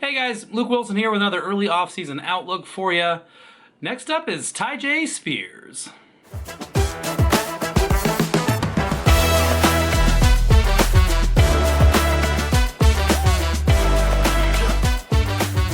Hey guys, Luke Wilson here with another early off-season outlook for you. Next up is Tyjae Spears.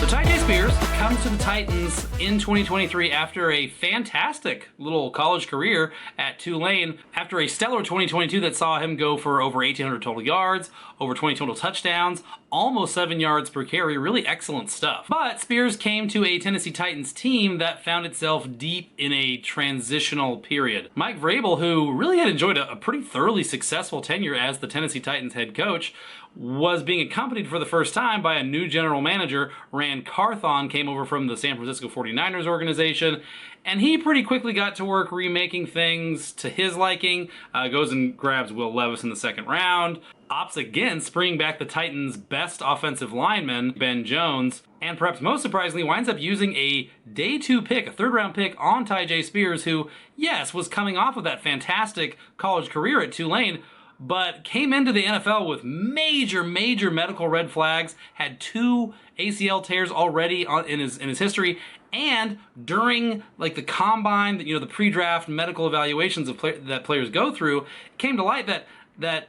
Tyjae Spears comes to the Titans in 2023 after a fantastic little college career at Tulane, after a stellar 2022 that saw him go for over 1,800 total yards, over 20 total touchdowns, almost 7 yards per carry, really excellent stuff. But Spears came to a Tennessee Titans team that found itself deep in a transitional period. Mike Vrabel, who really had enjoyed a pretty thoroughly successful tenure as the Tennessee Titans head coach, was being accompanied for the first time by a new general manager. Ran Carthon came over from the San Francisco 49ers organization, and he pretty quickly got to work remaking things to his liking. Goes and grabs Will Levis in the second round. Opts against bringing back the Titans' best offensive lineman, Ben Jones, and perhaps most surprisingly winds up using a day 2 pick, a third-round pick on Tyjae Spears, who, yes, was coming off of that fantastic college career at Tulane, but came into the NFL with major medical red flags, had 2 ACL tears already in his history, and during like the combine, the pre-draft medical evaluations that players go through, it came to light that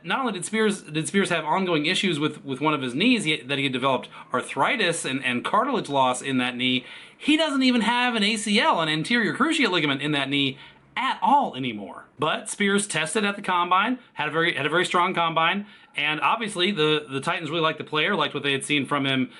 not only did Spears have ongoing issues with one of his knees, that he had developed arthritis and cartilage loss in that knee, he doesn't even have an ACL, an anterior cruciate ligament in that knee at all anymore. But Spears tested at the combine, had a very strong combine, and obviously the Titans really liked the player, liked what they had seen from him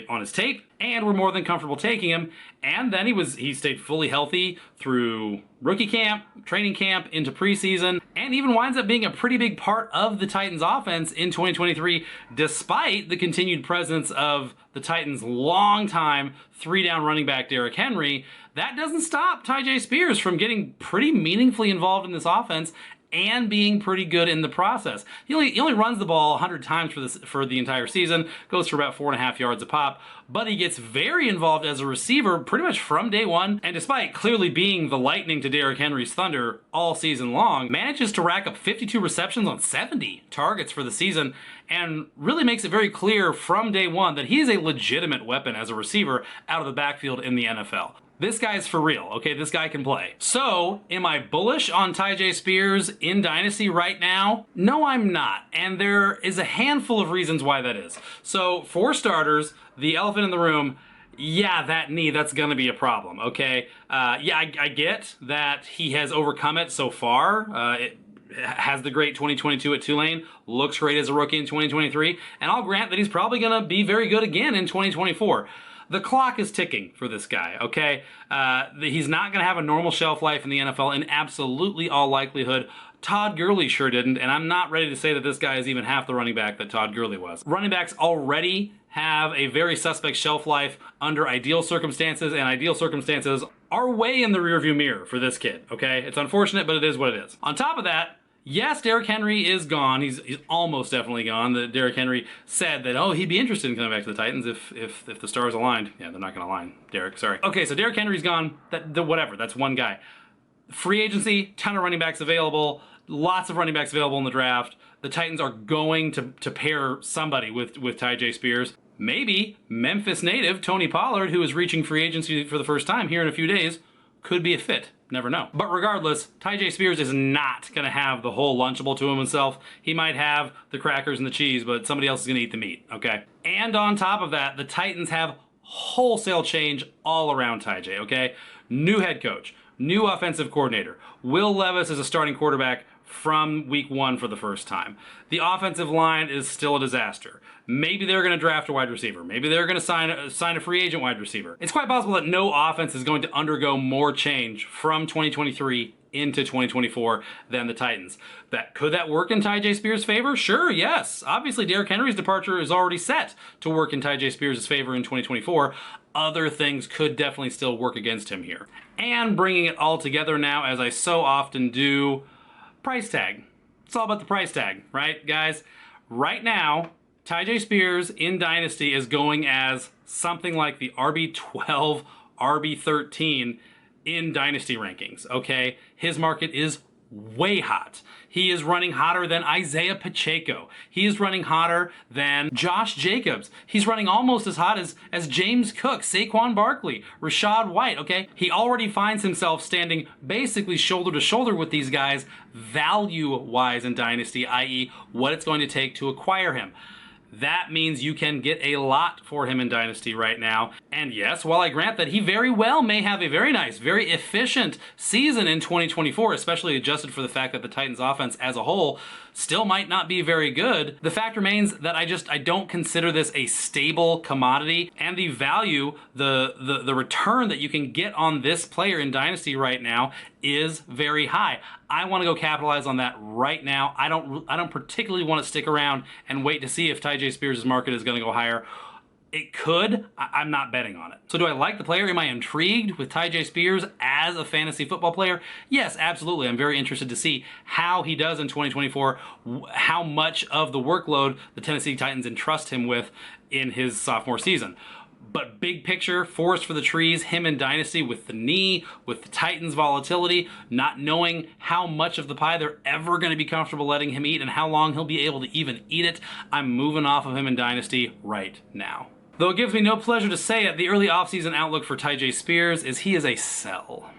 on his tape, and were more than comfortable taking him. And then he stayed fully healthy through rookie camp, training camp, into preseason, and even winds up being a pretty big part of the Titans offense in 2023, despite the continued presence of the Titans' longtime 3-down running back Derrick Henry. That doesn't stop Tyjae Spears from getting pretty meaningfully involved in this offense and being pretty good in the process. He only runs the ball 100 times for the entire season, goes for about 4.5 yards a pop, but he gets very involved as a receiver pretty much from day one, and despite clearly being the lightning to Derrick Henry's thunder all season long, manages to rack up 52 receptions on 70 targets for the season, and really makes it very clear from day one that he is a legitimate weapon as a receiver out of the backfield in the NFL. This guy's for real, okay? This guy can play. So, am I bullish on Tyjae Spears in Dynasty right now? No, I'm not. And there is a handful of reasons why that is. So, for starters, the elephant in the room, yeah, that knee, that's going to be a problem, okay? I get that he has overcome it so far. It has the great 2022 at Tulane, looks great as a rookie in 2023, and I'll grant that he's probably going to be very good again in 2024. The clock is ticking for this guy, okay? He's not going to have a normal shelf life in the NFL in absolutely all likelihood. Todd Gurley sure didn't, and I'm not ready to say that this guy is even half the running back that Todd Gurley was. Running backs already have a very suspect shelf life under ideal circumstances, and ideal circumstances are way in the rearview mirror for this kid, okay? It's unfortunate, but it is what it is. On top of that, yes, Derrick Henry is gone. He's almost definitely gone. Derrick Henry said that, he'd be interested in coming back to the Titans if the stars aligned. Yeah, they're not going to align, Derrick, sorry. Okay, so Derrick Henry's gone. Whatever, that's one guy. Free agency, ton of running backs available, lots of running backs available in the draft. The Titans are going to pair somebody with Tyjae Spears. Maybe Memphis native Tony Pollard, who is reaching free agency for the first time here in a few days, could be a fit. Never know. But regardless, Tyjae Spears is not going to have the whole Lunchable to himself. He might have the crackers and the cheese, but somebody else is going to eat the meat, okay? And on top of that, the Titans have wholesale change all around Tyjae, okay? New head coach, new offensive coordinator. Will Levis is a starting quarterback from week 1 for the first time. The offensive line is still a disaster. Maybe they're going to draft a wide receiver. Maybe they're going to sign a free agent wide receiver. It's quite possible that no offense is going to undergo more change from 2023 into 2024 than the Titans. Could that work in Tyjae Spears' favor? Sure, yes. Obviously, Derrick Henry's departure is already set to work in Tyjae Spears' favor in 2024. Other things could definitely still work against him here. And bringing it all together now, as I so often do, price tag. It's all about the price tag, right, guys? Right now, Tyjae Spears in Dynasty is going as something like the RB12, RB13 in Dynasty rankings, okay? His market is way hot. He is running hotter than Isaiah Pacheco. He is running hotter than Josh Jacobs. He's running almost as hot as James Cook, Saquon Barkley, Rachaad White, okay? He already finds himself standing basically shoulder to shoulder with these guys value-wise in Dynasty, i.e. what it's going to take to acquire him. That means you can get a lot for him in Dynasty right now. And yes, while I grant that he very well may have a very nice, very efficient season in 2024, especially adjusted for the fact that the Titans offense as a whole still might not be very good, the fact remains that I don't consider this a stable commodity, and the value, the return that you can get on this player in Dynasty right now is very high. I want to go capitalize on that right now. I don't particularly want to stick around and wait to see if Tyjae Spears' market is going to go higher. It could. I'm not betting on it. So do I like the player? Am I intrigued with Tyjae Spears as a fantasy football player? Yes, absolutely. I'm very interested to see how he does in 2024, how much of the workload the Tennessee Titans entrust him with in his sophomore season. But big picture, forest for the trees, him in Dynasty with the knee, with the Titans' volatility, not knowing how much of the pie they're ever going to be comfortable letting him eat and how long he'll be able to even eat it, I'm moving off of him in Dynasty right now. Though it gives me no pleasure to say it, the early offseason outlook for Tyjae Spears is he is a sell.